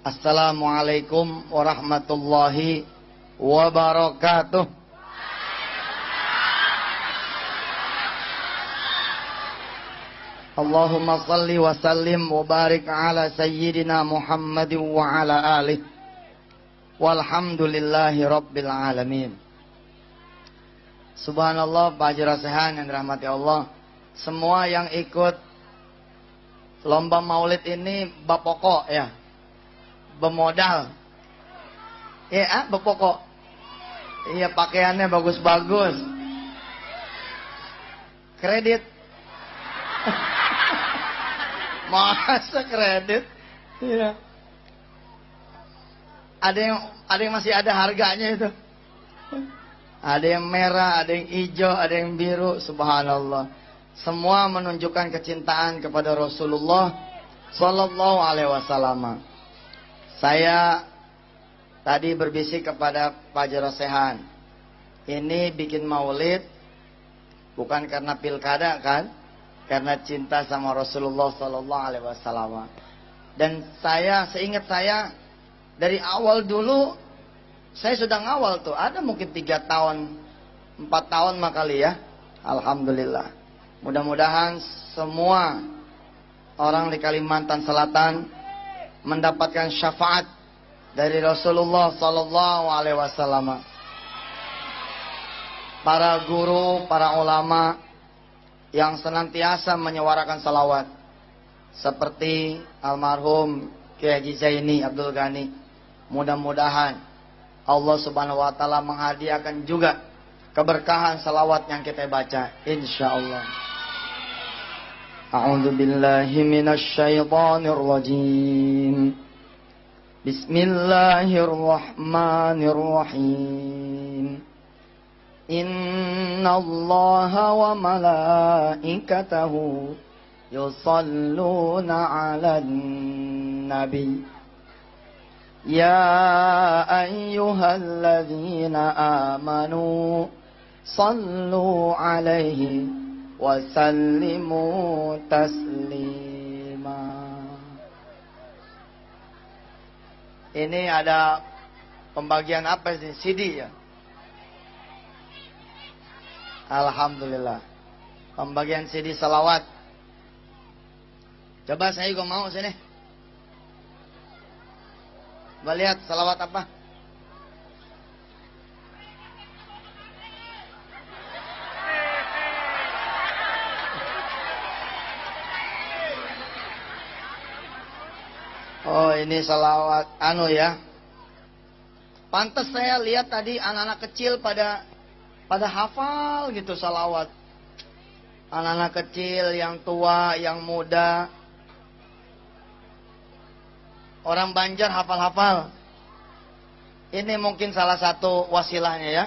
Assalamualaikum warahmatullahi wabarakatuh. Allahumma salli wa sallim wa barik ala sayyidina Muhammadin wa ala alihi walhamdulillahi rabbil alamin. Subhanallah, Pak Haji Rasehan yang dirahmati Allah. Semua yang ikut lomba maulid ini bapokok ya, bemodal ya, bapokok iya, pakaiannya bagus-bagus, kredit masa kredit ya, ada yang masih ada harganya itu, ada yang merah, ada yang hijau, ada yang biru. Subhanallah, semua menunjukkan kecintaan kepada Rasulullah Sallallahu Alaihi Wasallam. Saya tadi berbisik kepada Pak Haji Rasehan, ini bikin maulid bukan karena pilkada kan, karena cinta sama Rasulullah Sallallahu Alaihi Wasallam. Dan seingat saya dari awal dulu saya sudah ngawal tuh, ada mungkin 3 tahun 4 tahun makali ya. Alhamdulillah, mudah-mudahan semua orang di Kalimantan Selatan mendapatkan syafaat dari Rasulullah Sallallahu Alaihi Wasallam. Para guru, para ulama yang senantiasa menyuarakan salawat, seperti almarhum Kiai Haji Zaini Abdul Ghani. Mudah-mudahan Allah Subhanahu Wa Taala menghadiahkan juga keberkahan salawat yang kita baca, insyaallah. A'udzu billahi minasy syaithanir rajim. Bismillahirrahmanirrahim. Innallaha wa malaikatahu yusalluna 'alan nabi. Ya ayyuhalladzina amanu sallu 'alaihi wasallimu taslima. Ini ada pembagian apa sih? CD ya? Alhamdulillah, pembagian CD salawat. Coba saya juga mau sini. Coba lihat salawat apa? Oh, ini salawat ya. Pantas saya lihat tadi anak-anak kecil pada hafal gitu salawat. Anak-anak kecil, yang tua, yang muda. Orang Banjar hafal-hafal. Ini mungkin salah satu wasilahnya ya.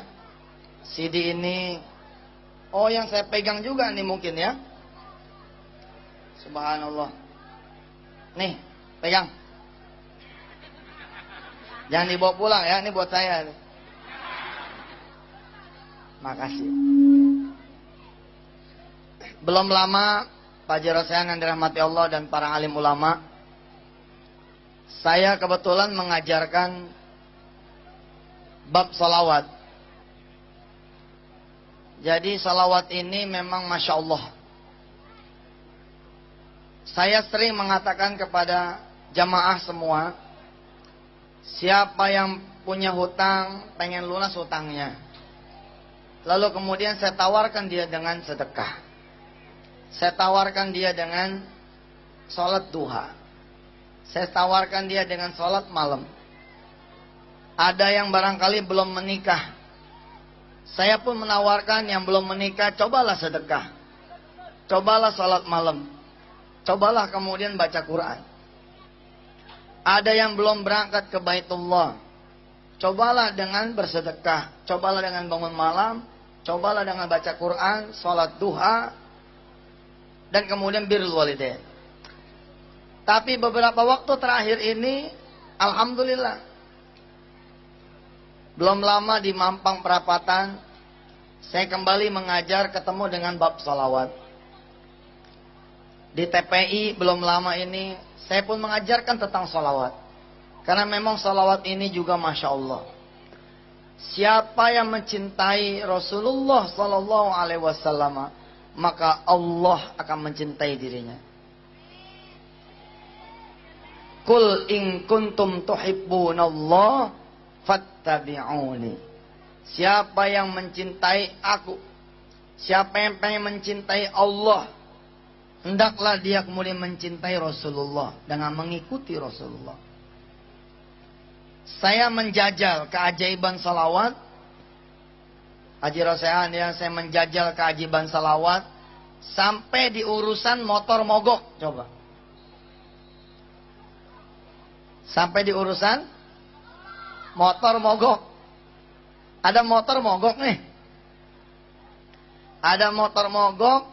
CD ini, yang saya pegang juga nih mungkin ya. Subhanallah. Nih, pegang. Jangan dibawa pulang ya, ini buat saya. Makasih. Belum lama, Pak Haji Rasehan yang dirahmati Allah dan para alim ulama, saya kebetulan mengajarkan bab salawat. Jadi salawat ini memang Masya Allah. Saya sering mengatakan kepada jamaah semua, siapa yang punya hutang, pengen lunas hutangnya. Lalu kemudian saya tawarkan dia dengan sedekah. Saya tawarkan dia dengan sholat duha. Saya tawarkan dia dengan sholat malam. Ada yang barangkali belum menikah. Saya pun menawarkan yang belum menikah, cobalah sedekah. Cobalah sholat malam. Cobalah kemudian baca Quran. Ada yang belum berangkat ke Baitullah, cobalah dengan bersedekah, cobalah dengan bangun malam, cobalah dengan baca Quran, sholat duha, dan kemudian birrul walidain. Tapi beberapa waktu terakhir ini, alhamdulillah, belum lama di Mampang Perapatan, saya kembali mengajar ketemu dengan bab salawat. Di TPI belum lama ini saya pun mengajarkan tentang salawat. Karena memang salawat ini juga Masya Allah. Siapa yang mencintai Rasulullah Sallallahu Alaihi Wasallam, maka Allah akan mencintai dirinya. Qul in kuntum tuhibbunallah fattabi'uni. Siapa yang mencintai aku, siapa yang pengen mencintai Allah, hendaklah dia kemudian mencintai Rasulullah dengan mengikuti Rasulullah. Saya menjajal keajaiban salawat. Haji Rosehan ya, saya menjajal keajaiban salawat sampai di urusan motor mogok. Coba. Sampai di urusan motor mogok. Ada motor mogok nih. Ada motor mogok.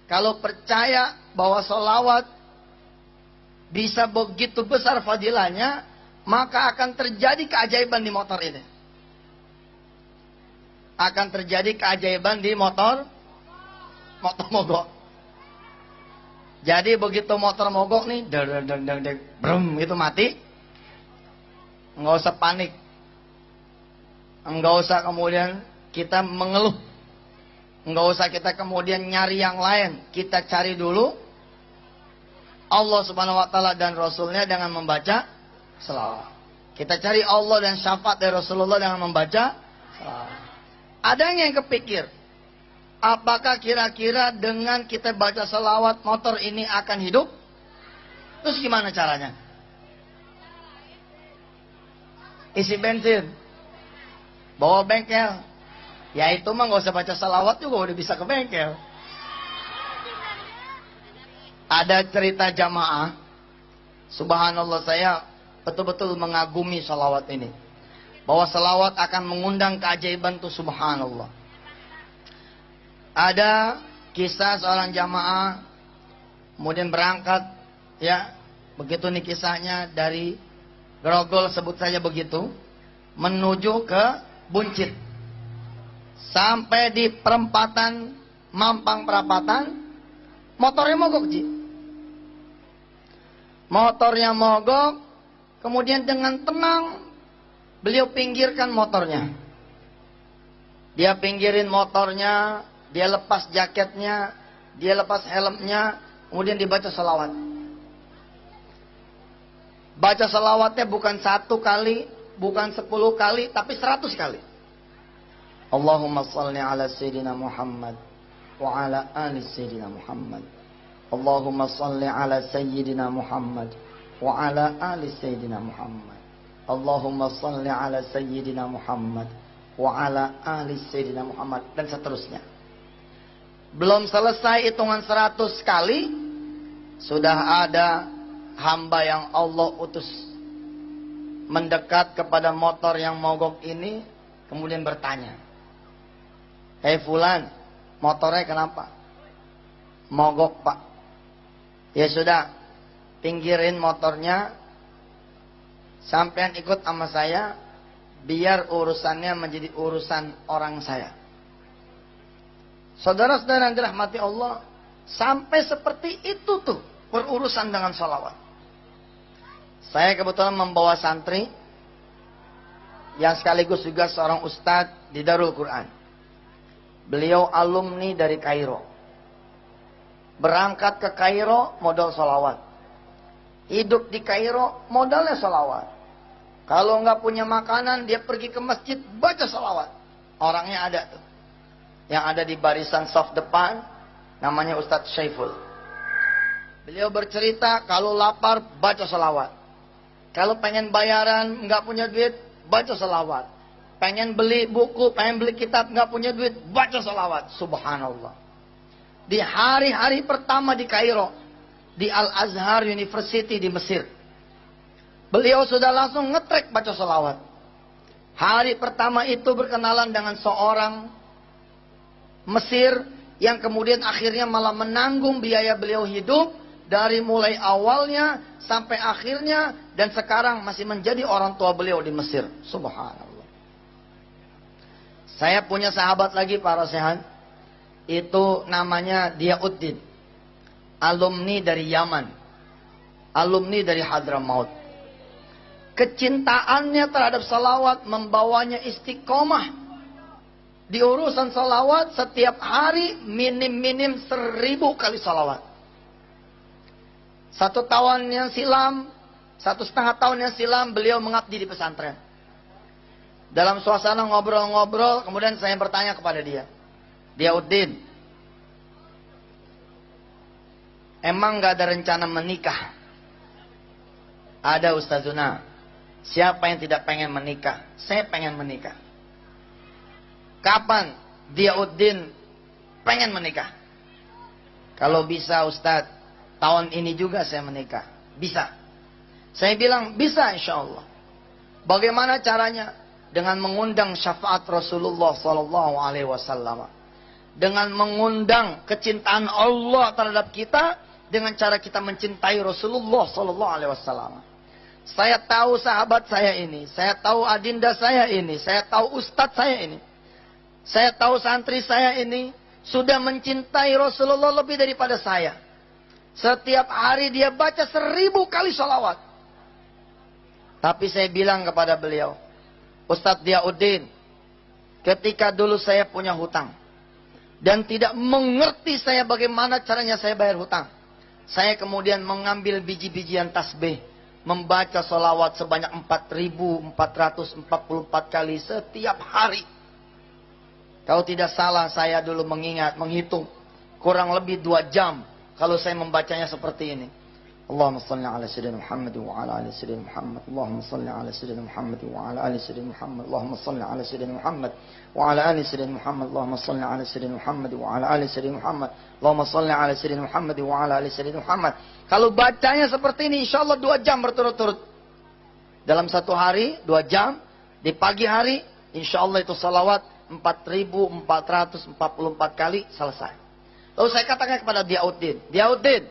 Kalau percaya bahwa salawat bisa begitu besar fadilahnya, maka akan terjadi keajaiban di motor ini. Akan terjadi keajaiban di motor mogok. Jadi begitu motor mogok nih, brum, itu mati. Enggak usah panik. Enggak usah kemudian kita mengeluh. Enggak usah kita kemudian nyari yang lain. Kita cari dulu Allah Subhanahu wa taala dan Rasulnya dengan membaca selawat. Kita cari Allah dan syafaat dari Rasulullah dengan membaca selawat. Ada yang kepikir, apakah kira-kira dengan kita baca selawat motor ini akan hidup? Terus gimana caranya? Isi bensin, bawa bengkel. Ya itu mah gak usah baca selawat juga udah bisa ke bengkel. Ada cerita jamaah, subhanallah, saya betul-betul mengagumi salawat ini. Bahwa salawat akan mengundang keajaiban itu, subhanallah. Ada kisah seorang jamaah kemudian berangkat, ya, begitu nih kisahnya, dari Grogol sebut saja begitu, menuju ke Buncit. Sampai di perempatan Mampang Perapatan, motornya mogok, Ji. Motornya mogok, kemudian dengan tenang beliau pinggirkan motornya. Dia pinggirin motornya, dia lepas jaketnya, dia lepas helmnya, kemudian dibaca salawat. Baca salawatnya bukan 1 kali, bukan 10 kali, tapi 100 kali. Allahumma salli ala Sayyidina Muhammad wa ala ali Sayyidina Muhammad. Allahumma salli ala Sayyidina Muhammad wa ala ali Sayyidina Muhammad. Allahumma salli ala Sayyidina Muhammad wa ala ali Sayyidina Muhammad, dan seterusnya. Belum selesai hitungan 100 kali, sudah ada hamba yang Allah utus mendekat kepada motor yang mogok ini, kemudian bertanya, "Hei fulan, motornya kenapa?" "Mogok, Pak." "Ya sudah, pinggirin motornya, sampean ikut sama saya, biar urusannya menjadi urusan orang saya." Saudara-saudara yang dirahmati Allah, sampai seperti itu tuh berurusan dengan salawat. Saya kebetulan membawa santri yang sekaligus juga seorang ustadz di Darul Quran. Beliau alumni dari Kairo. Berangkat ke Kairo modal salawat. Hidup di Kairo modalnya salawat. Kalau nggak punya makanan, dia pergi ke masjid baca salawat. Orangnya ada tuh, yang ada di barisan soft depan, namanya Ustadz Syaiful. Beliau bercerita kalau lapar baca salawat. Kalau pengen bayaran nggak punya duit baca salawat. Pengen beli buku, pengen beli kitab nggak punya duit baca salawat. Subhanallah. Di hari-hari pertama di Kairo, di Al-Azhar University di Mesir, beliau sudah langsung ngetrek baca salawat. Hari pertama itu berkenalan dengan seorang Mesir yang kemudian akhirnya malah menanggung biaya beliau hidup dari mulai awalnya sampai akhirnya, dan sekarang masih menjadi orang tua beliau di Mesir. Subhanallah. Saya punya sahabat lagi para sehan, itu namanya Diauddin, alumni dari Yaman. alumni dari Hadramaut. Kecintaannya terhadap salawat membawanya istiqomah. Di urusan salawat setiap hari minim-minim 1000 kali salawat. 1 tahun yang silam, 1,5 tahun yang silam beliau mengabdi di pesantren. Dalam suasana ngobrol-ngobrol, kemudian saya bertanya kepada dia, Diauddin, emang gak ada rencana menikah? Ada Ustazuna. Siapa yang tidak pengen menikah? Saya pengen menikah. Kapan Diauddin pengen menikah? Kalau bisa Ustaz, tahun ini juga saya menikah. Bisa. Saya bilang bisa insya Allah. Bagaimana caranya? Dengan mengundang syafaat Rasulullah Sallallahu Alaihi Wasallam. Dengan mengundang kecintaan Allah terhadap kita. Dengan cara kita mencintai Rasulullah Sallallahu Alaihi Wasallam. Saya tahu sahabat saya ini. Saya tahu adinda saya ini. Saya tahu ustadz saya ini. Saya tahu santri saya ini sudah mencintai Rasulullah lebih daripada saya. Setiap hari dia baca 1000 kali sholawat. Tapi saya bilang kepada beliau, Ustadz Diauddin, ketika dulu saya punya hutang dan tidak mengerti saya bagaimana caranya saya bayar hutang, saya kemudian mengambil biji-bijian tasbih, membaca sholawat sebanyak 4444 kali setiap hari. Kalau tidak salah saya dulu menghitung kurang lebih 2 jam kalau saya membacanya seperti ini. Allahumma salli ala sayyidina Muhammad wa ala ali sayyidina Muhammad. Allahumma salli ala sayyidina Muhammad wa ala ali sayyidina Muhammad. Allahumma salli ala sayyidina Muhammad wa ala ali sayyidina Muhammad. Allahumma salli ala sayyidina Muhammad wa ala ali sayyidina Muhammad. Allahumma salli ala sayyidina Muhammad wa ala ali sayyidina Muhammad. Kalau bacanya seperti ini insyaallah 2 jam berturut-turut. Dalam 1 hari 2 jam, di pagi hari insyaallah itu salawat 4444 kali selesai. Lalu saya katakan kepada Diauddin, Diauddin,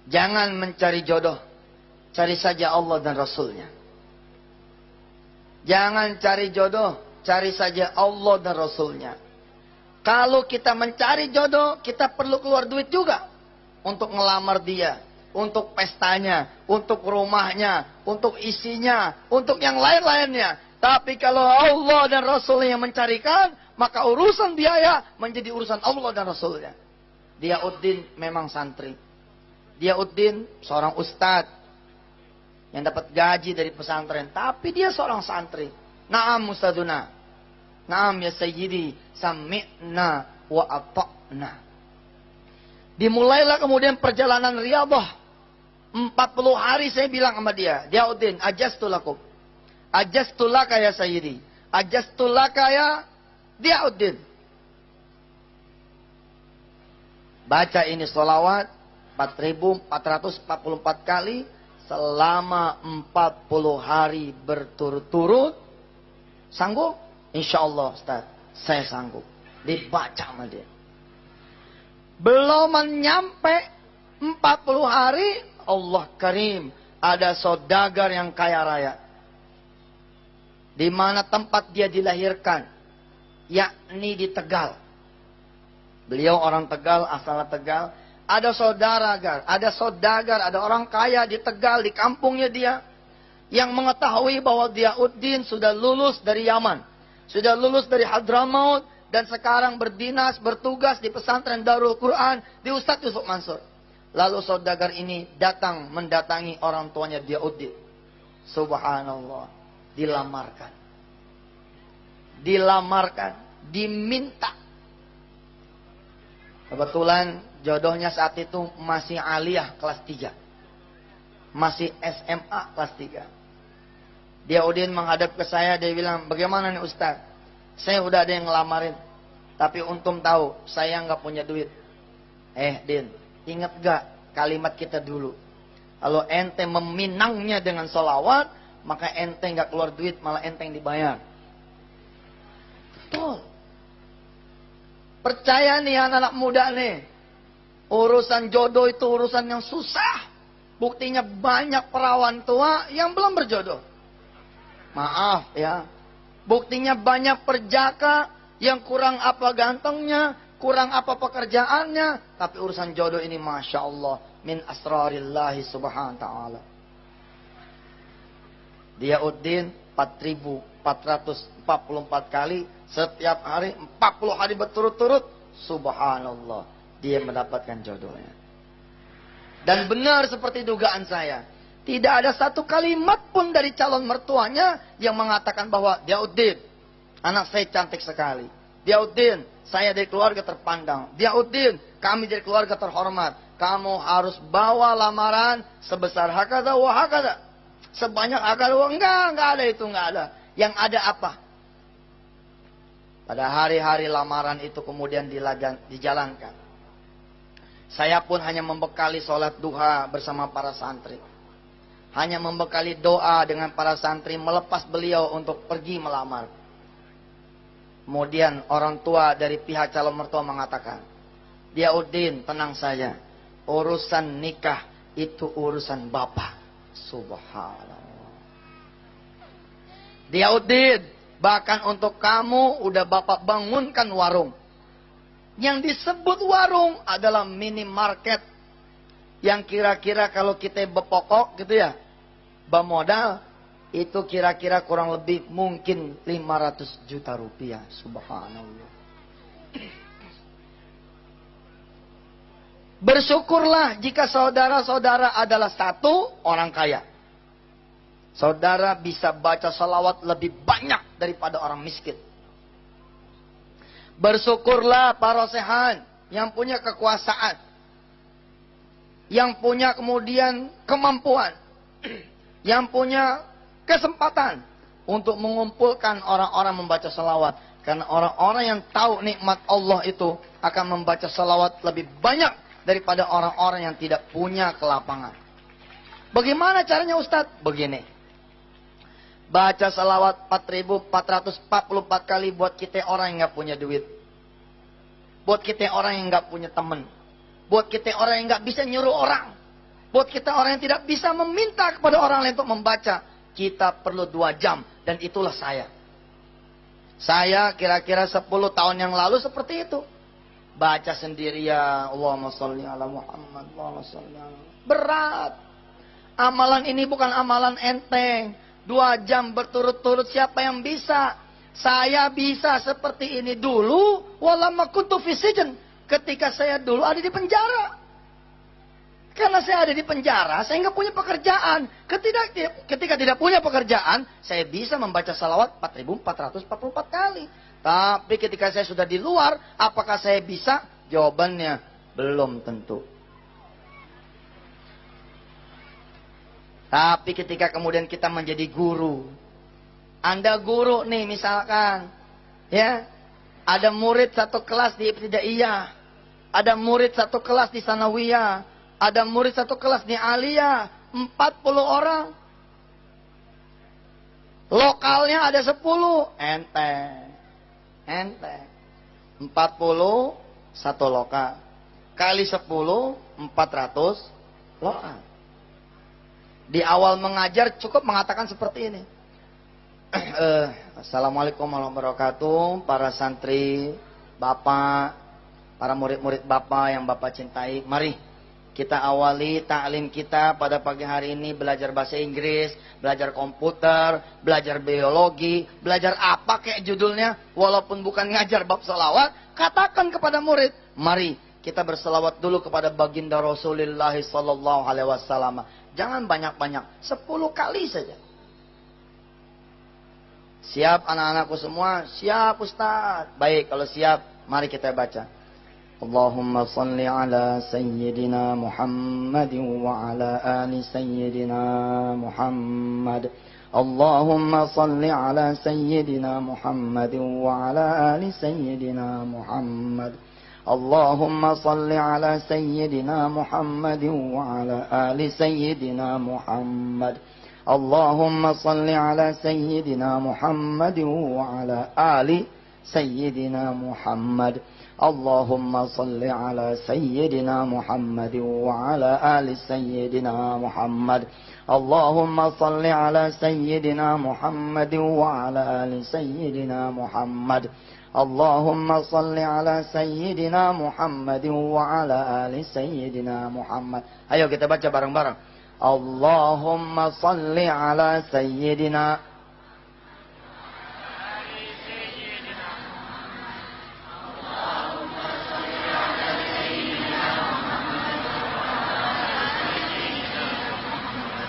jangan mencari jodoh, cari saja Allah dan Rasulnya. Jangan cari jodoh, cari saja Allah dan Rasulnya. Kalau kita mencari jodoh, kita perlu keluar duit juga untuk ngelamar dia, untuk pestanya, untuk rumahnya, untuk isinya, untuk yang lain-lainnya. Tapi kalau Allah dan Rasulnya yang mencarikan, maka urusan biaya menjadi urusan Allah dan Rasulnya. Diauddin memang santri. Diauddin seorang ustadz yang dapat gaji dari pesantren. Tapi dia seorang santri. Naam Ustadzuna. Naam ya Sayyidi. Sami'na wa ata'na. Dimulailah kemudian perjalanan riyadhah. 40 hari saya bilang sama dia. Diauddin, ajastulakum. Ajastulaka ya Sayyidi. Ajastulaka ya Diauddin. Baca ini sholawat 4444 kali selama 40 hari berturut-turut. Sanggup? Insya Allah Ustaz, saya sanggup. Dibaca sama dia. Belum menyampe 40 hari, Allah Karim, ada saudagar yang kaya raya. Di mana tempat dia dilahirkan, yakni di Tegal. Beliau orang Tegal, asalnya Tegal. Ada saudagar, ada orang kaya di Tegal, di kampungnya dia, yang mengetahui bahwa Diauddin sudah lulus dari Yaman, sudah lulus dari Hadramaut, dan sekarang berdinas, bertugas di pesantren Darul Quran di Ustadz Yusuf Mansur. Lalu saudagar ini datang mendatangi orang tuanya Diauddin. Subhanallah. Dilamarkan, diminta. Kebetulan jodohnya saat itu masih aliyah kelas 3. Masih SMA kelas 3. Diauddin menghadap ke saya, dia bilang, bagaimana nih Ustaz? Saya udah ada yang ngelamarin. Tapi untung tahu, saya nggak punya duit. Din, ingat gak kalimat kita dulu? Kalau ente meminangnya dengan sholawat, maka ente nggak keluar duit, malah ente yang dibayar. Betul. Percaya nih anak-anak muda nih. Urusan jodoh itu urusan yang susah. Buktinya banyak perawan tua yang belum berjodoh. Maaf ya. Buktinya banyak perjaka yang kurang apa gantengnya, kurang apa pekerjaannya, tapi urusan jodoh ini Masya Allah, min asrarillahi subhanahu wa ta'ala. Diyauddin 4.444 kali, setiap hari 40 hari berturut-turut, subhanallah, dia mendapatkan jodohnya. Dan benar seperti dugaan saya, tidak ada satu kalimat pun dari calon mertuanya yang mengatakan bahwa Diyauddin, anak saya cantik sekali. Diyauddin, saya dari keluarga terpandang. Diyauddin, kami dari keluarga terhormat. Kamu harus bawa lamaran sebesar hakada wa hakada. Sebanyak hakada wa. Enggak ada itu, enggak ada. Yang ada apa? Pada hari-hari lamaran itu kemudian dijalankan. Saya pun hanya membekali sholat duha bersama para santri. Hanya membekali doa dengan para santri melepas beliau untuk pergi melamar. Kemudian orang tua dari pihak calon mertua mengatakan, Diyauddin, tenang saja, urusan nikah itu urusan bapak. Subhanallah. Diyauddin, bahkan untuk kamu udah bapak bangunkan warung. Yang disebut warung adalah minimarket. Yang kira-kira kalau kita berpokok gitu ya, bamodal, itu kira-kira kurang lebih mungkin 500 juta rupiah. Subhanallah. Bersyukurlah jika saudara-saudara adalah satu orang kaya. Saudara bisa baca salawat lebih banyak daripada orang miskin. Bersyukurlah para rosehan yang punya kekuasaan, yang punya kemudian kemampuan, yang punya kesempatan untuk mengumpulkan orang-orang membaca salawat. Karena orang-orang yang tahu nikmat Allah itu akan membaca salawat lebih banyak daripada orang-orang yang tidak punya kelapangan. Bagaimana caranya Ustadz? Begini. Baca salawat 4.444 kali buat kita orang yang gak punya duit. Buat kita orang yang gak punya teman. Buat kita orang yang gak bisa nyuruh orang. Buat kita orang yang tidak bisa meminta kepada orang lain untuk membaca. Kita perlu 2 jam. Dan itulah saya. Saya kira-kira 10 tahun yang lalu seperti itu. Baca sendirian. Allahumma sholli ala Muhammad. Allahumma sholli ala. Berat. Amalan ini bukan amalan enteng. 2 jam berturut-turut siapa yang bisa? Saya bisa seperti ini dulu. Walamma kuntu fi sijn. Ketika saya dulu ada di penjara. Karena saya ada di penjara, saya nggak punya pekerjaan. Ketika tidak punya pekerjaan, saya bisa membaca salawat 4.444 kali. Tapi ketika saya sudah di luar, apakah saya bisa? Jawabannya, belum tentu. Tapi ketika kemudian kita menjadi guru. Anda guru nih misalkan. Ya, ada murid satu kelas di Ibtidaiyah. Ada murid satu kelas di Sanawiyah. Ada murid satu kelas di Aliyah, 40 orang. Lokalnya ada 10, enteng. 40, satu lokal. Kali 10, 400 lokal. Di awal mengajar cukup mengatakan seperti ini. Assalamualaikum warahmatullahi wabarakatuh, para santri, bapak, para murid-murid bapak yang bapak cintai. Mari kita awali ta'lim kita pada pagi hari ini, belajar bahasa Inggris, belajar komputer, belajar biologi, belajar apa kayak judulnya, walaupun bukan ngajar bab salawat, katakan kepada murid, mari kita berselawat dulu kepada baginda Rasulullah sallallahu alaihi wasallam. Jangan banyak-banyak, 10 kali saja. Siap anak-anakku semua? Siap Ustaz. Baik, kalau siap, mari kita baca. اللهم صل على سيدنا محمد وعلى آل سيدنا محمد اللهم صل على سيدنا محمد وعلى آل سيدنا محمد اللهم صل على سيدنا محمد وعلى آل سيدنا محمد اللهم صل على سيدنا محمد وعلى آل سيدنا محمد اللهم صل على سيدنا محمد وعلى آل سيدنا محمد اللهم صل على سيدنا محمد وعلى آل سيدنا محمد Allahumma salli ala Sayyidina Muhammadin wa ala ali Sayyidina Muhammad. Ayo kita baca bareng-bareng. Allahumma salli ala Sayyidina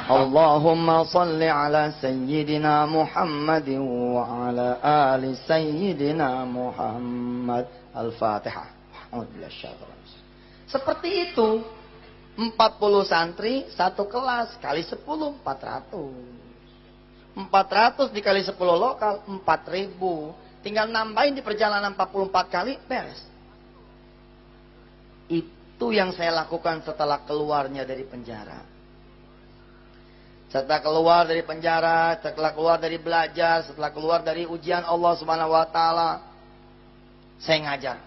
Allahumma salli ala Sayyidina Muhammadin wa ala ali Sayyidina Muhammad. Al-Fatihah. Seperti itu. 40 santri, satu kelas, kali 10, 400. 400 dikali 10 lokal, 4.000. Tinggal nambahin di perjalanan 44 kali, beres. Itu yang saya lakukan setelah keluarnya dari penjara. Setelah keluar dari penjara, setelah keluar dari belajar, setelah keluar dari ujian Allah Subhanahu wa taala, saya ngajar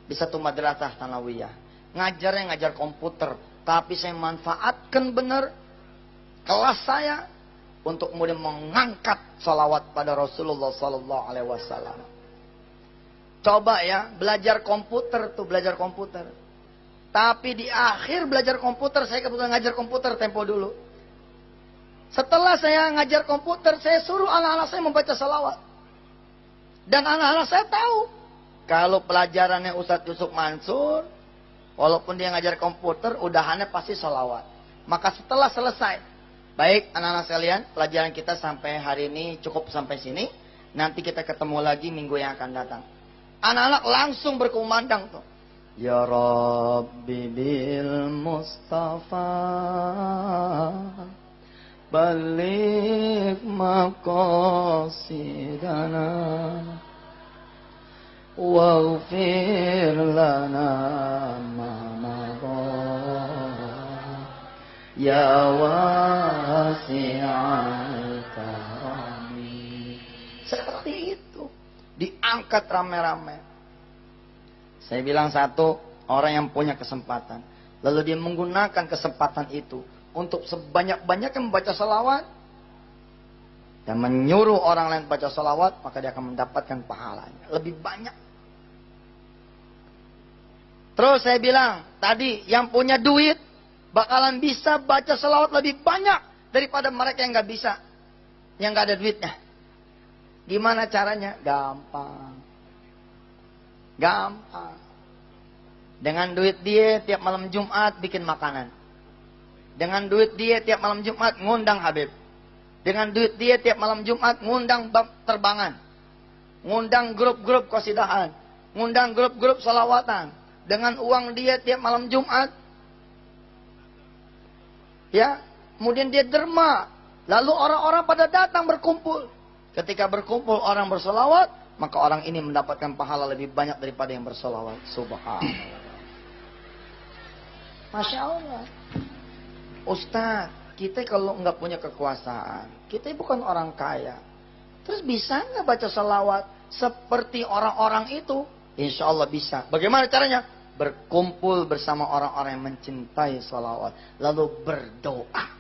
di satu madrasah Thanawiyah. Ngajarnya ngajar komputer, tapi saya manfaatkan benar kelas saya untuk kemudian mengangkat salawat pada Rasulullah sallallahu alaihi wasallam. Coba ya, belajar komputer tuh, belajar komputer. Tapi di akhir belajar komputer, saya kebetulan ngajar komputer tempo dulu. Setelah saya ngajar komputer, saya suruh anak-anak saya membaca salawat. Dan anak-anak saya tahu, kalau pelajarannya Ustadz Yusuf Mansur, walaupun dia ngajar komputer, udahannya pasti salawat. Maka setelah selesai, baik anak-anak sekalian, pelajaran kita sampai hari ini cukup sampai sini. Nanti kita ketemu lagi minggu yang akan datang. Anak-anak langsung berkumandang tuh. Ya Rabbi bil Mustafa balik maqasidana waghfir lana ma madha ya wasi'al karami. Seperti itu, diangkat rame-rame. Saya bilang satu, orang yang punya kesempatan, lalu dia menggunakan kesempatan itu untuk sebanyak-banyaknya membaca salawat dan menyuruh orang lain baca salawat, maka dia akan mendapatkan pahalanya lebih banyak. Terus saya bilang tadi, yang punya duit bakalan bisa baca salawat lebih banyak daripada mereka yang nggak bisa, yang nggak ada duitnya. Gimana caranya? Gampang. Dengan duit dia tiap malam Jumat bikin makanan. Dengan duit dia tiap malam Jumat ngundang Habib. Dengan duit dia tiap malam Jumat ngundang bab terbangan. Ngundang grup-grup qasidahan. Ngundang grup-grup salawatan. Dengan uang dia tiap malam Jumat. Ya, kemudian dia derma. Lalu orang-orang pada datang berkumpul. Ketika berkumpul orang bersalawat, maka orang ini mendapatkan pahala lebih banyak daripada yang bersalawat. Subhanallah. Masya Allah. Ustaz, kita kalau nggak punya kekuasaan, kita bukan orang kaya. Terus bisa nggak baca salawat seperti orang-orang itu? Insya Allah bisa. Bagaimana caranya? Berkumpul bersama orang-orang yang mencintai salawat. Lalu berdoa.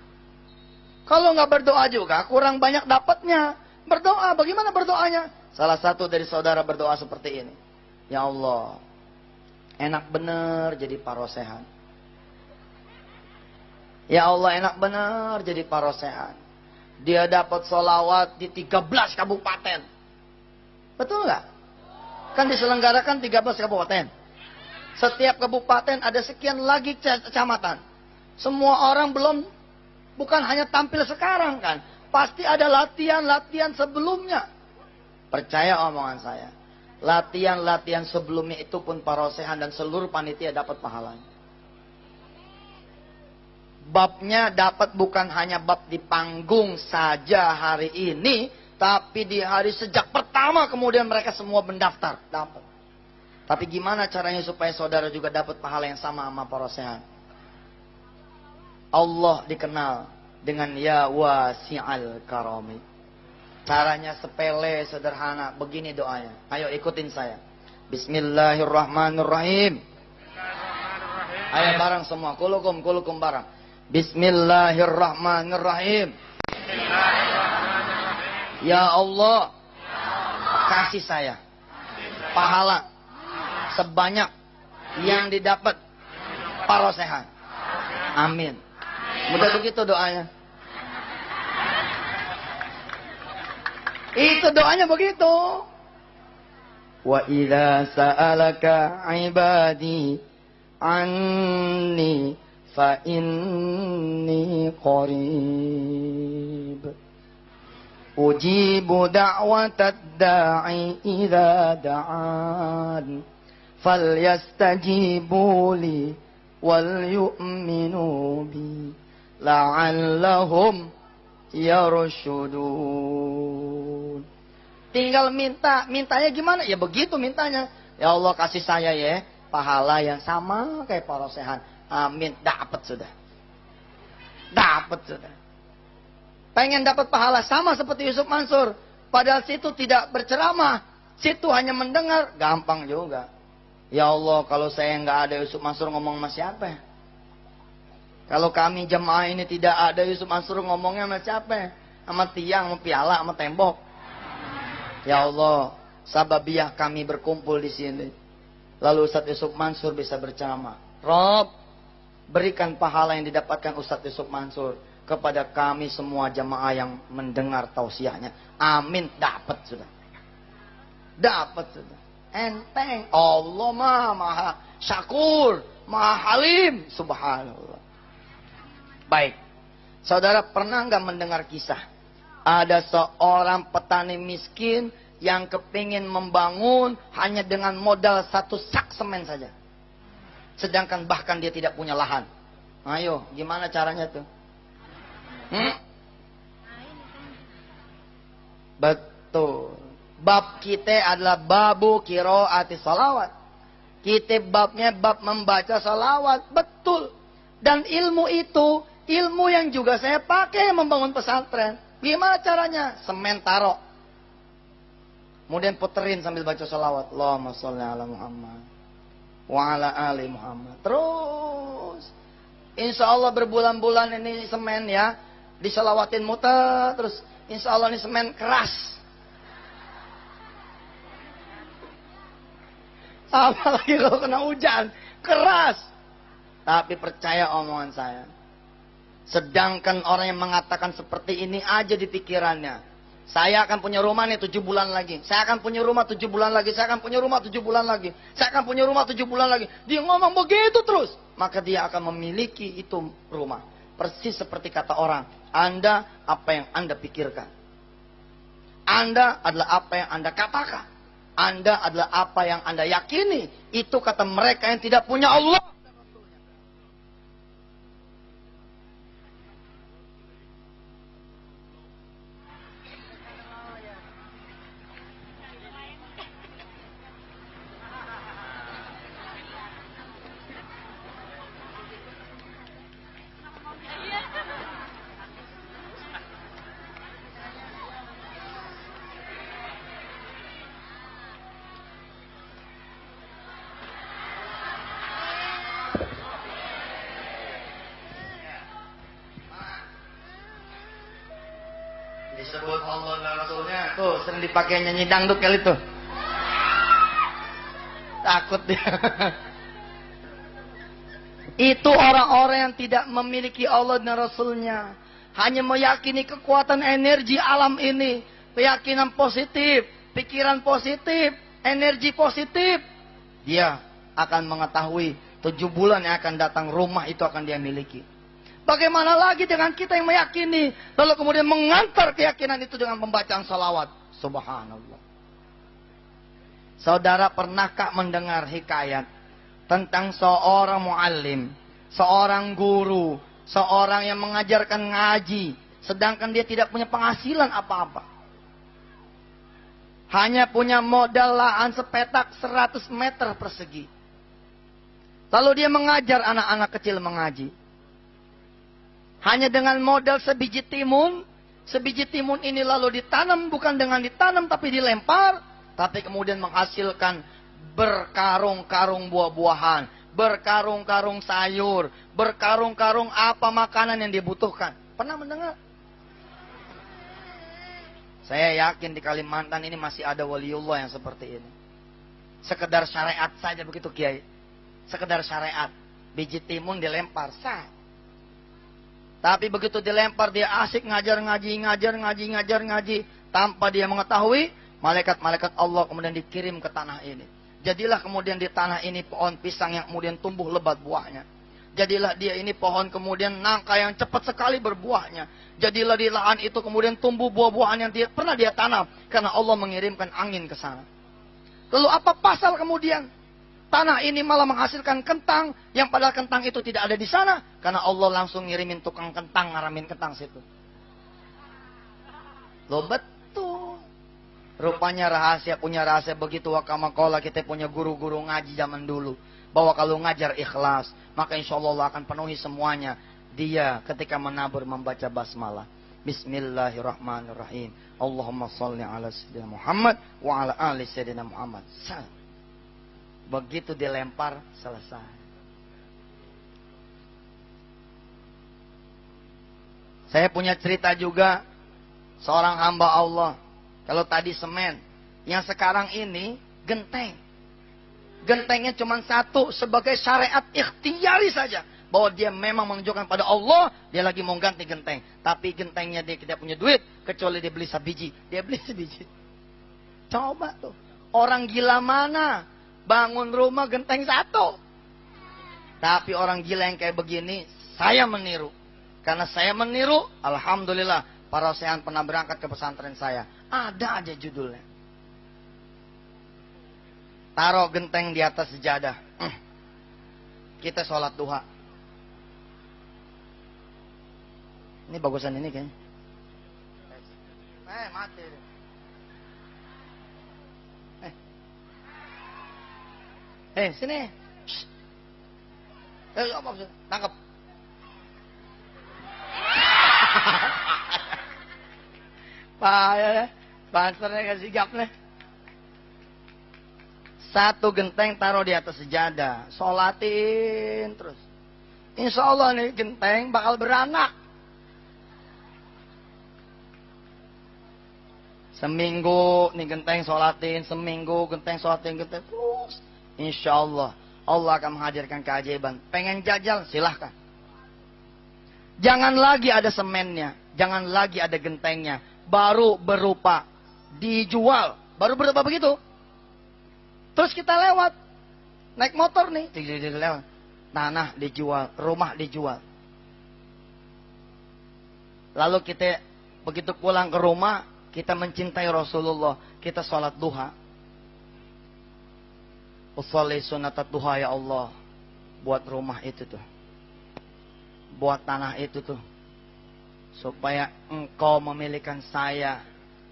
Kalau nggak berdoa juga, kurang banyak dapatnya. Berdoa, bagaimana berdoanya? Salah satu dari saudara berdoa seperti ini. Ya Allah, enak bener jadi parosehan. Ya Allah, enak benar jadi parosehan. Dia dapat sholawat di 13 kabupaten. Betul nggak? Kan diselenggarakan 13 kabupaten. Setiap kabupaten ada sekian lagi kecamatan. Semua orang bukan hanya tampil sekarang kan. Pasti ada latihan-latihan sebelumnya. Percaya omongan saya. Latihan-latihan sebelumnya itu pun parosehan dan seluruh panitia dapat pahalanya. Babnya dapat bukan hanya bab di panggung saja hari ini, tapi di hari sejak pertama kemudian mereka semua mendaftar, dapat. Tapi gimana caranya supaya saudara juga dapat pahala yang sama parosehan? Allah dikenal dengan ya wasi'al karami. Caranya sepele, sederhana, begini doanya. Ayo ikutin saya. Bismillahirrahmanirrahim. Ayo bareng semua, kulukum bareng. Bismillahirrahmanirrahim. Ya Allah, kasih saya pahala sebanyak yang didapat parosehan. Amin. Mudah begitu doanya. Itu doanya begitu. Wa idza sa'alaka ibadi anni fa inni qarib. Ujibu da'watad da'i idza da'an. Falyastajibu li wal yu'minu bi la'allahum yarshudun. Tinggal minta. Mintanya gimana? Ya begitu mintanya. Ya Allah kasih saya ya pahala yang sama kayak parosehan. Amin. Dapat sudah. Dapat sudah. Pengen dapat pahala sama seperti Yusuf Mansur. Padahal situ tidak berceramah. Situ hanya mendengar. Gampang juga. Ya Allah kalau saya nggak ada Yusuf Mansur ngomong sama siapa ya? Kalau kami jemaah ini tidak ada Yusuf Mansur ngomongnya sama siapa? Sama tiang, sama piala, sama tembok. Ya Allah, sababiah kami berkumpul di sini. Lalu Ustadz Yusuf Mansur bisa berceramah. Rob, berikan pahala yang didapatkan Ustadz Yusuf Mansur kepada kami semua jemaah yang mendengar tausiahnya. Amin, dapat sudah. Dapat sudah. Enteng. Allah maha syakur, maha halim. Subhanallah. Baik, saudara pernah nggak mendengar kisah? Ada seorang petani miskin yang kepingin membangun hanya dengan modal 1 sak semen saja. Sedangkan bahkan dia tidak punya lahan. Ayo, gimana caranya tuh? Betul. Bab kita adalah babu qiraati salawat. Kita babnya bab membaca salawat. Betul. Dan ilmu itu ilmu yang juga saya pakai membangun pesantren. Gimana caranya? Semen taruh. Kemudian puterin sambil baca salawat. Allahumma sholli ala Muhammad. Wa ala ali Muhammad. Terus. Insya Allah berbulan-bulan ini semen ya. Disalawatin muter. Terus. Insya Allah ini semen keras. Apalagi kalau kena hujan. Keras. Tapi percaya omongan saya. Sedangkan orang yang mengatakan seperti ini aja di pikirannya. Saya akan punya rumah nih 7 bulan lagi. Saya akan punya rumah 7 bulan lagi. Saya akan punya rumah 7 bulan lagi. Saya akan punya rumah 7 bulan lagi. Dia ngomong begitu terus. Maka dia akan memiliki itu rumah. Persis seperti kata orang. Anda apa yang Anda pikirkan. Anda adalah apa yang Anda katakan. Anda adalah apa yang Anda yakini. Itu kata mereka yang tidak punya Allah. Disebut Allah dan Rasulnya. Tuh sering dipakai nyanyi dangdut kali tuh. Takut dia. Itu orang-orang yang tidak memiliki Allah dan Rasulnya. Hanya meyakini kekuatan energi alam ini. Keyakinan positif. Pikiran positif. Energi positif. Dia akan mengetahui 7 bulan yang akan datang rumah itu akan dia miliki. Bagaimana lagi dengan kita yang meyakini. Lalu kemudian mengantar keyakinan itu dengan pembacaan salawat. Subhanallah. Saudara pernahkah mendengar hikayat tentang seorang muallim, seorang guru, seorang yang mengajarkan ngaji, sedangkan dia tidak punya penghasilan apa-apa. Hanya punya modal lahan sepetak 100 meter persegi. Lalu dia mengajar anak-anak kecil mengaji. Hanya dengan modal sebiji timun. Sebiji timun ini lalu ditanam. Bukan dengan ditanam tapi dilempar. Tapi kemudian menghasilkan berkarung-karung buah-buahan. Berkarung-karung sayur. Berkarung-karung apa makanan yang dibutuhkan. Pernah mendengar? Saya yakin di Kalimantan ini masih ada waliullah yang seperti ini. Sekedar syariat saja begitu Kiai. Sekedar syariat. Biji timun dilempar, sah. Tapi begitu dilempar dia asik ngajar ngaji. Tanpa dia mengetahui, malaikat-malaikat Allah kemudian dikirim ke tanah ini. Jadilah kemudian di tanah ini pohon pisang yang kemudian tumbuh lebat buahnya. Jadilah dia ini pohon kemudian nangka yang cepat sekali berbuahnya. Jadilah di lahan itu kemudian tumbuh buah-buahan yang pernah dia tanam. Karena Allah mengirimkan angin ke sana. Lalu apa pasal kemudian? Tanah ini malah menghasilkan kentang. Yang padahal kentang itu tidak ada di sana. Karena Allah langsung ngirimin tukang kentang, ngaramin kentang situ. Loh betul. Rupanya punya rahasia begitu. Wakamakola kita punya guru-guru ngaji zaman dulu. Bahwa kalau ngajar ikhlas, maka insya Allah akan penuhi semuanya. Dia ketika menabur membaca basmalah. Bismillahirrahmanirrahim. Allahumma salli ala sayyidina Muhammad wa ala ali sayyidina Muhammad. Begitu dilempar, selesai. Saya punya cerita juga. Seorang hamba Allah. Kalau tadi semen. Yang sekarang ini genteng. Gentengnya cuma satu. Sebagai syariat ikhtiari saja. Bahwa dia memang menunjukkan pada Allah. Dia lagi mau ganti genteng. Tapi gentengnya dia tidak punya duit. Kecuali dia beli sebiji. Dia beli sebiji. Coba tuh. Orang gila mana? Bangun rumah genteng satu. Tapi orang gila yang kayak begini, saya meniru. Karena saya meniru, alhamdulillah, para sean pernah berangkat ke pesantren saya. Ada aja judulnya. Taruh genteng di atas sejadah. Kita sholat duha. Ini bagusan ini kayaknya. Mati. Sini. Apa maksud? Tangkap. Payah. Bansernya gak sigap nih. Satu genteng taruh di atas sejadah. Sholatin terus. Insya Allah nih genteng bakal beranak. Seminggu nih genteng sholatin. Seminggu genteng sholatin. Genteng terus. Insya Allah, Allah akan menghadirkan keajaiban. Pengen jajal, silahkan. Jangan lagi ada semennya. Jangan lagi ada gentengnya. Baru berupa dijual. Baru berupa begitu. Terus kita lewat. Naik motor nih. Lewat. Tanah dijual. Rumah dijual. Lalu kita begitu pulang ke rumah. Kita mencintai Rasulullah. Kita sholat duha. Usolli sunatat duha ya Allah. Buat rumah itu tuh. Buat tanah itu tuh. Supaya engkau memilihkan saya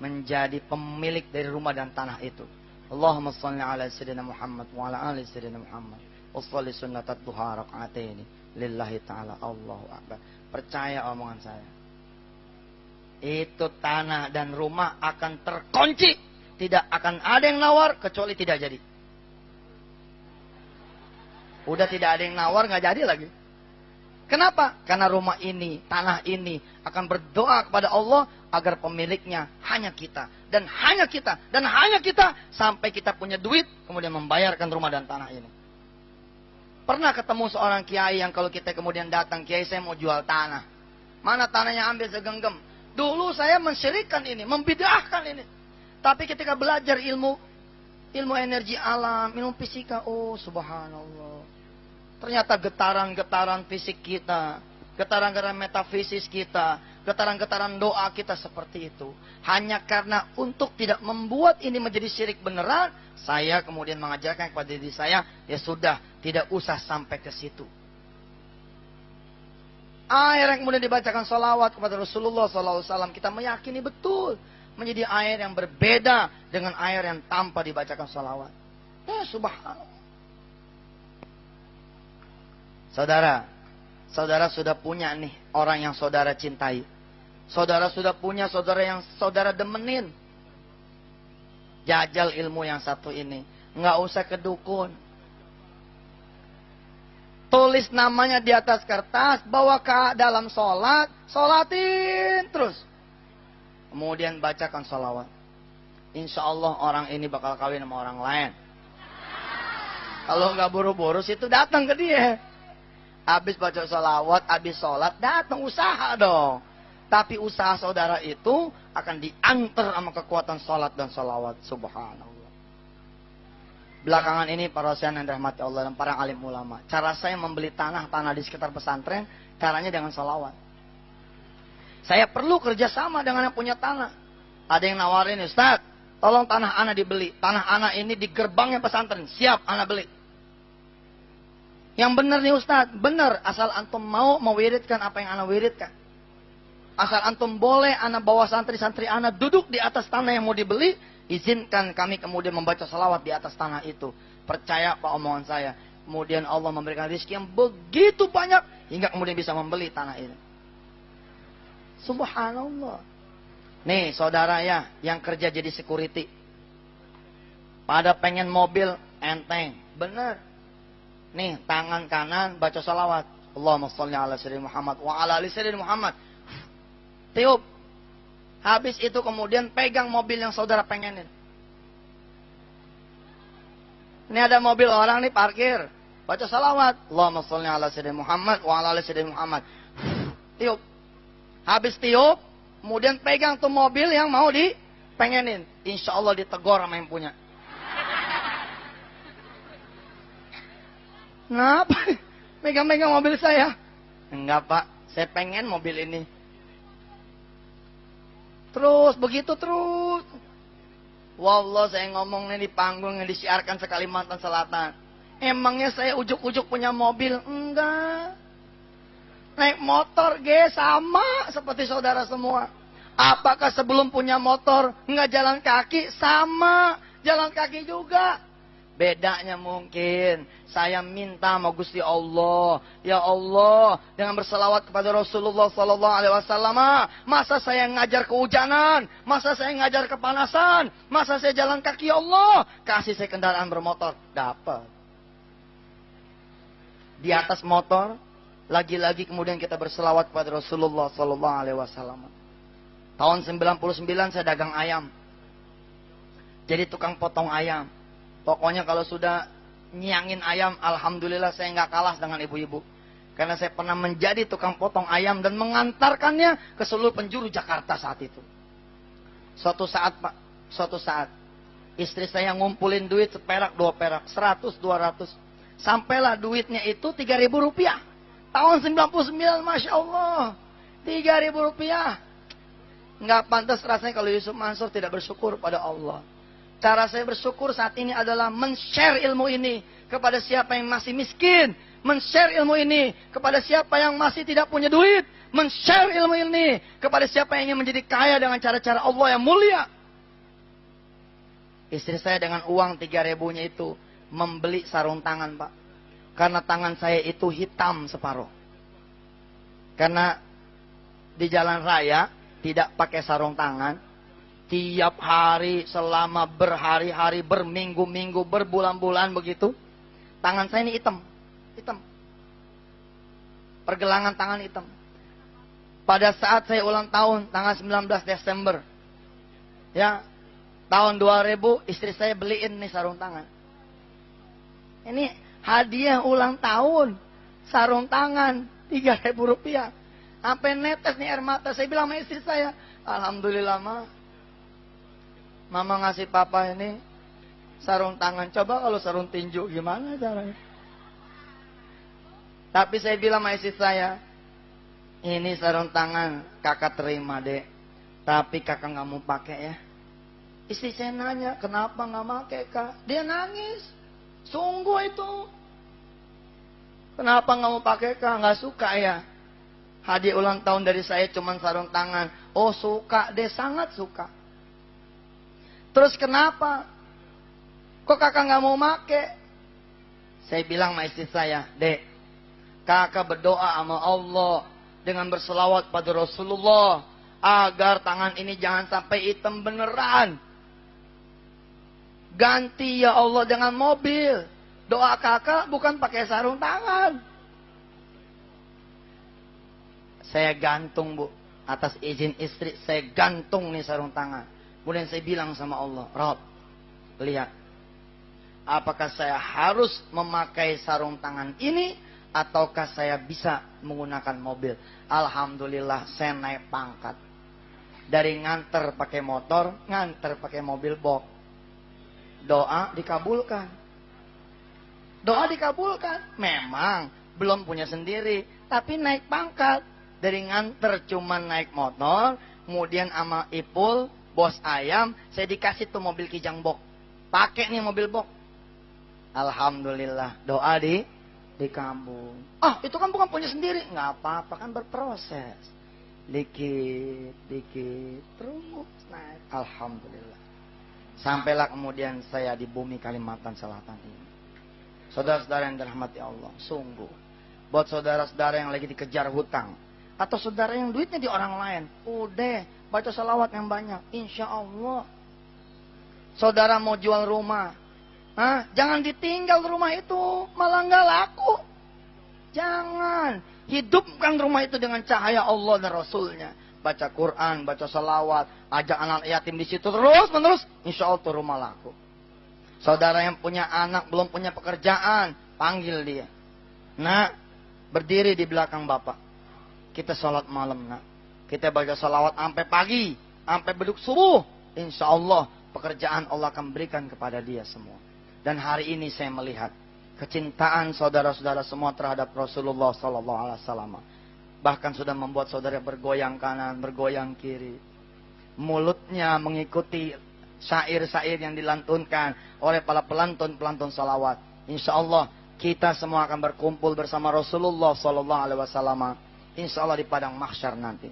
menjadi pemilik dari rumah dan tanah itu. Allahumma salli ala sayyidina Muhammad wa ala ali sayyidina Muhammad. Usolli sunatat duha raka'ataini. Lillahi ta'ala Allahu akbar. Percaya omongan saya. Itu tanah dan rumah akan terkunci. Tidak akan ada yang nawar kecuali tidak jadi. Udah tidak ada yang nawar, nggak jadi lagi. Kenapa? Karena rumah ini, tanah ini akan berdoa kepada Allah agar pemiliknya hanya kita. Dan hanya kita. Dan hanya kita. Sampai kita punya duit, kemudian membayarkan rumah dan tanah ini. Pernah ketemu seorang kiai yang kalau kita kemudian datang, kiai saya mau jual tanah. Mana tanahnya ambil segenggam. Dulu saya mensyirikkan ini, membid'ahkan ini. Tapi ketika belajar ilmu energi alam, ilmu fisika, oh subhanallah. Ternyata getaran-getaran fisik kita, getaran-getaran metafisis kita, getaran-getaran doa kita seperti itu. Hanya karena untuk tidak membuat ini menjadi syirik beneran, saya kemudian mengajarkan kepada diri saya, ya sudah, tidak usah sampai ke situ. Air yang kemudian dibacakan salawat kepada Rasulullah SAW, kita meyakini betul menjadi air yang berbeda dengan air yang tanpa dibacakan salawat. Subhanallah. Saudara sudah punya nih orang yang saudara cintai. Saudara sudah punya saudara yang saudara demenin. Jajal ilmu yang satu ini. Nggak usah ke dukun. Tulis namanya di atas kertas, bawa ke dalam sholat, sholatin terus. Kemudian bacakan sholawat. Insya Allah orang ini bakal kawin sama orang lain. Kalau nggak buru-buru situ datang ke dia. Habis baca sholawat, habis sholat, datang usaha dong. Tapi usaha saudara itu akan diantar sama kekuatan sholat dan sholawat. Subhanallah. Belakangan ini para usian yang dirahmati Allah dan para alim ulama. Cara saya membeli tanah-tanah di sekitar pesantren, caranya dengan sholawat. Saya perlu kerjasama dengan yang punya tanah. Ada yang nawarin, Ustaz, tolong tanah anak dibeli. Tanah anak ini di gerbangnya pesantren. Siap, anak beli. Yang benar nih Ustaz, benar. Asal antum mau mewiridkan apa yang anak wiridkan. Asal antum boleh anak bawa santri-santri anak duduk di atas tanah yang mau dibeli, izinkan kami kemudian membaca salawat di atas tanah itu. Percaya Pak omongan saya. Kemudian Allah memberikan rezeki yang begitu banyak hingga kemudian bisa membeli tanah ini. Subhanallah. Nih saudara ya, yang kerja jadi security. Pada pengen mobil enteng. Benar. Nih, tangan kanan baca salawat. Allahumma sholli ala sayyidina Muhammad wa ala ali sayyidina Muhammad. Tiup. Habis itu kemudian pegang mobil yang saudara pengenin. Ini ada mobil orang nih parkir. Baca salawat. Allahumma sholli ala sayyidina Muhammad wa ala ali sayyidina Muhammad. Tiup. Habis tiup, kemudian pegang tuh mobil yang mau dipengenin. Insya Allah ditegur sama yang punya. Kenapa? Megang-megang mobil saya. Enggak Pak, saya pengen mobil ini. Terus, begitu terus. Wallah saya ngomongnya di panggung yang disiarkan se Kalimantan Selatan. Emangnya saya ujuk-ujuk punya mobil? Enggak. Naik motor, sama seperti saudara semua. Apakah sebelum punya motor, enggak jalan kaki? Sama, jalan kaki juga. Bedanya mungkin saya minta sama Gusti Allah, ya Allah, dengan berselawat kepada Rasulullah sallallahu alaihi wasallam, masa saya ngajar kehujanan, masa saya ngajar kepanasan, masa saya jalan kaki, ya Allah, kasih saya kendaraan bermotor. Dapat. Di atas motor, lagi-lagi kemudian kita berselawat kepada Rasulullah sallallahu alaihi wasallam. Tahun 99 saya dagang ayam. Jadi tukang potong ayam. Pokoknya kalau sudah nyangin ayam, alhamdulillah saya nggak kalah dengan ibu-ibu. Karena saya pernah menjadi tukang potong ayam dan mengantarkannya ke seluruh penjuru Jakarta saat itu. Suatu saat Pak, suatu saat istri saya ngumpulin duit seperak, 2 perak, 100, 200. Sampailah duitnya itu 3.000 rupiah. Tahun 99, Masya Allah. 3.000 rupiah. Nggak pantas rasanya kalau Yusuf Mansur tidak bersyukur pada Allah. Cara saya bersyukur saat ini adalah men-share ilmu ini kepada siapa yang masih miskin. Men-share ilmu ini kepada siapa yang masih tidak punya duit. Men-share ilmu ini kepada siapa yang ingin menjadi kaya dengan cara-cara Allah yang mulia. Istri saya dengan uang 3.000-nya itu membeli sarung tangan Pak. Karena tangan saya itu hitam separuh. Karena di jalan raya tidak pakai sarung tangan. Tiap hari selama berhari-hari, berminggu-minggu, berbulan-bulan begitu. Tangan saya ini hitam. Hitam. Pergelangan tangan hitam. Pada saat saya ulang tahun, tanggal 19 Desember. Ya, tahun 2000, istri saya beliin nih sarung tangan. Ini hadiah ulang tahun. Sarung tangan, 3.000 rupiah. Sampai netes nih air mata. Saya bilang sama istri saya, alhamdulillah Mama ngasih papa ini sarung tangan. Coba kalau sarung tinju gimana caranya? Tapi saya bilang sama istri saya, ini sarung tangan kakak terima dek. Tapi kakak gak mau pakai ya. Istri saya nanya, kenapa gak pakai kak? Dia nangis. Sungguh itu. Kenapa gak mau pakai kak? Gak suka ya. Hadiah ulang tahun dari saya cuma sarung tangan. Oh suka deh, sangat suka. Terus kenapa? Kok kakak gak mau make? Saya bilang sama istri saya, dek, kakak berdoa sama Allah dengan berselawat pada Rasulullah agar tangan ini jangan sampai hitam beneran. Ganti ya Allah dengan mobil. Doa kakak bukan pakai sarung tangan. Saya gantung Bu, atas izin istri saya gantung nih sarung tangan. Kemudian saya bilang sama Allah, Rob, lihat. Apakah saya harus memakai sarung tangan ini ataukah saya bisa menggunakan mobil? Alhamdulillah saya naik pangkat. Dari nganter pakai motor, nganter pakai mobil box. Doa dikabulkan. Doa dikabulkan. Memang belum punya sendiri, tapi naik pangkat. Dari nganter cuman naik motor, kemudian sama Ipul, bos ayam, saya dikasih tuh mobil kijang box. Pakai nih mobil box. Alhamdulillah, doa dikabul. Ah, itu kan bukan punya sendiri. Nggak apa-apa, kan berproses. Dikit, terus naik. Alhamdulillah. Sampailah kemudian saya di bumi Kalimantan Selatan ini. Saudara-saudara yang dirahmati Allah, sungguh. Buat saudara-saudara yang lagi dikejar hutang. Atau saudara yang duitnya di orang lain. Udah, baca salawat yang banyak. Insya Allah. Saudara mau jual rumah. Jangan ditinggal rumah itu, malah nggak laku. Jangan. Hidupkan rumah itu dengan cahaya Allah dan Rasulnya. Baca Quran, baca salawat, ajak anak yatim di situ terus menerus. Insya Allah itu rumah laku. Saudara yang punya anak belum punya pekerjaan, panggil dia. Nak, berdiri di belakang bapak. Kita sholat malam, nak. Kita baca salawat sampai pagi, sampai beduk subuh. Insya Allah pekerjaan Allah akan berikan kepada dia semua. Dan hari ini saya melihat kecintaan saudara-saudara semua terhadap Rasulullah SAW. Bahkan sudah membuat saudara bergoyang kanan, bergoyang kiri. Mulutnya mengikuti syair-syair yang dilantunkan oleh para pelantun-pelantun salawat. Insya Allah kita semua akan berkumpul bersama Rasulullah SAW. Insya Allah di padang mahsyar nanti.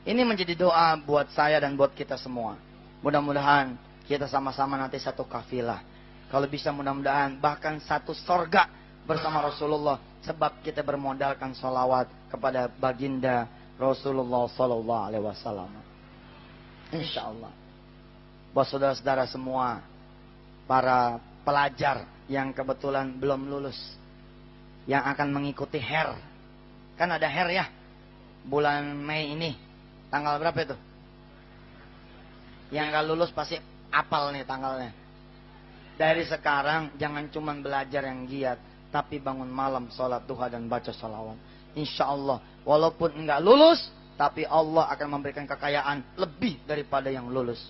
Ini menjadi doa buat saya dan buat kita semua. Mudah-mudahan kita sama-sama nanti satu kafilah. Kalau bisa mudah-mudahan bahkan satu sorga bersama Rasulullah. Sebab kita bermodalkan sholawat kepada baginda Rasulullah SAW. Insya Allah. Buat saudara-saudara semua, para pelajar yang kebetulan belum lulus, yang akan mengikuti HER. Kan ada HER ya, bulan Mei ini. Tanggal berapa itu? Yang gak lulus pasti apal nih tanggalnya. Dari sekarang jangan cuma belajar yang giat, tapi bangun malam sholat duha dan baca sholawat. Insya Allah walaupun enggak lulus, tapi Allah akan memberikan kekayaan lebih daripada yang lulus.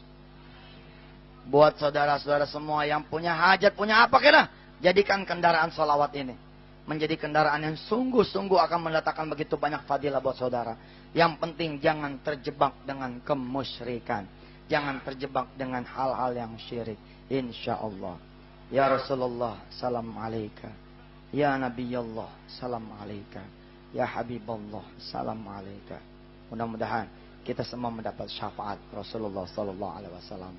Buat saudara-saudara semua yang punya hajat, punya apa kira, jadikan kendaraan sholawat ini menjadi kendaraan yang sungguh-sungguh akan mendatangkan begitu banyak fadilah buat saudara. Yang penting jangan terjebak dengan kemusyrikan, jangan terjebak dengan hal-hal yang syirik. Insya Allah. Ya Rasulullah, salam alaika. Ya Nabiyullah, salam alaika. Ya Habiballah, salam alaika. Mudah-mudahan kita semua mendapat syafaat Rasulullah SAW.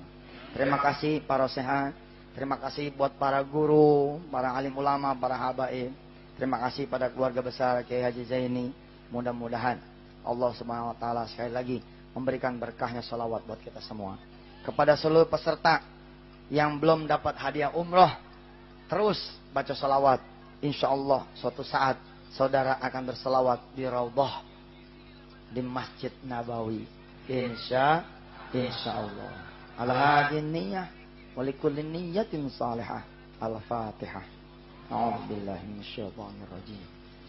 Terima kasih para sehat. Terima kasih buat para guru, para alim ulama, para habaib. Terima kasih pada keluarga besar Kiai Haji Zaini. Mudah-mudahan Allah Subhanahu Wa Taala sekali lagi memberikan berkahnya salawat buat kita semua. Kepada seluruh peserta yang belum dapat hadiah umroh, terus baca salawat. Insya Allah suatu saat saudara akan bersalawat di Raudhah, di Masjid Nabawi. Insya Allah. Al-hadin niyah walikulli niyatin salihah. Al-Fatihah. A'udzubillahi minasyaitonir rajim.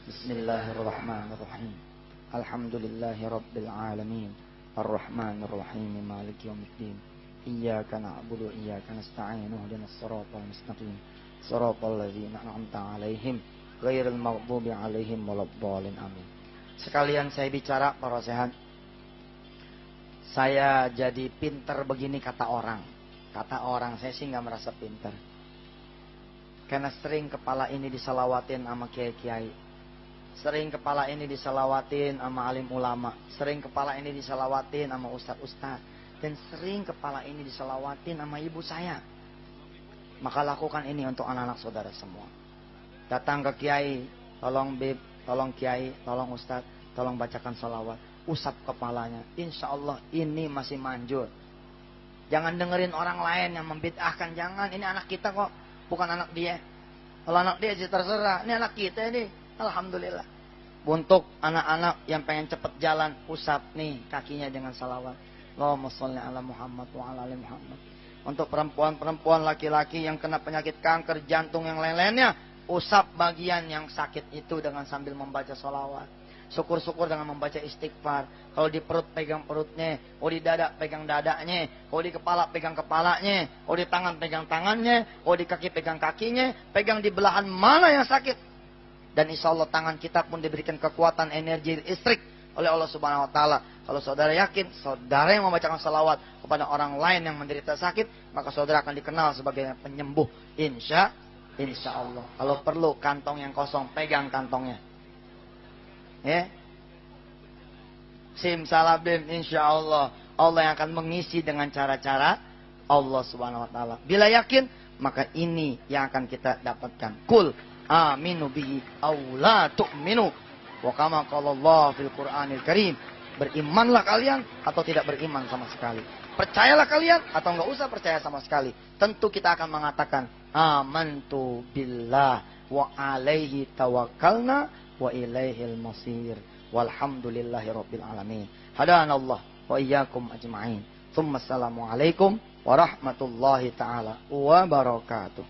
Bismillahirrahmanirrahim. Alhamdulillahi rabbil alamin. Ar-Rahmanir Rahim. Maliki yaumiddin. Iyyaka na'budu wa iyyaka nasta'in. Ihdinas siratal mustaqim. Siratal ladzina an'amta 'alaihim ghairil maghdubi 'alaihim waladdallin. Amin. Sekalian saya bicara para sehat. Saya jadi pinter begini kata orang. Kata orang, saya sih nggak merasa pinter. Karena sering kepala ini disalawatin sama kiai-kiai. Sering kepala ini disalawatin sama alim ulama. Sering kepala ini disalawatin sama ustadz-ustadz. Dan sering kepala ini disalawatin sama ibu saya. Maka lakukan ini untuk anak-anak saudara semua. Datang ke kiai, tolong bib, tolong kiai, tolong ustadz, tolong bacakan salawat. Usap kepalanya. Insya Allah ini masih manjur. Jangan dengerin orang lain yang membid'ahkan. Jangan, ini anak kita kok, bukan anak dia. Kalau anak dia sih terserah. Ini anak kita ini. Alhamdulillah. Untuk anak-anak yang pengen cepet jalan, usap nih kakinya dengan salawat. Allahumma sholli ala Muhammad wa ala ali Muhammad. Untuk perempuan-perempuan, laki-laki yang kena penyakit kanker, jantung, yang lain-lainnya, usap bagian yang sakit itu dengan sambil membaca sholawat. Syukur-syukur dengan membaca istighfar. Kalau di perut pegang perutnya, kalau di dada pegang dadanya, kalau di kepala pegang kepalanya, kalau di tangan pegang tangannya, kalau di kaki pegang kakinya, pegang di belahan mana yang sakit. Dan insya Allah tangan kita pun diberikan kekuatan energi listrik oleh Allah Subhanahu Wa Taala. Kalau saudara yakin, saudara yang membacakan salawat kepada orang lain yang menderita sakit, maka saudara akan dikenal sebagai penyembuh. Insya Allah. Kalau perlu kantong yang kosong, pegang kantongnya. Ya. Simsalabim, insya Allah. Allah yang akan mengisi dengan cara-cara Allah Subhanahu Wa Taala. Bila yakin, maka ini yang akan kita dapatkan. Kul aminu bihi aw la tu'minu. Wa kama qala Allah fil Qur'anil Karim. Berimanlah kalian atau tidak beriman sama sekali. Percayalah kalian atau enggak usah percaya sama sekali. Tentu kita akan mengatakan amantu billah wa alaihi tawakkalna wa ilaihil masir. Walhamdulillahi rabbil alamin. Hadanallah wa iyyakum ajma'in. Tsumma assalamu alaikum warahmatullahi taala wabarakatuh.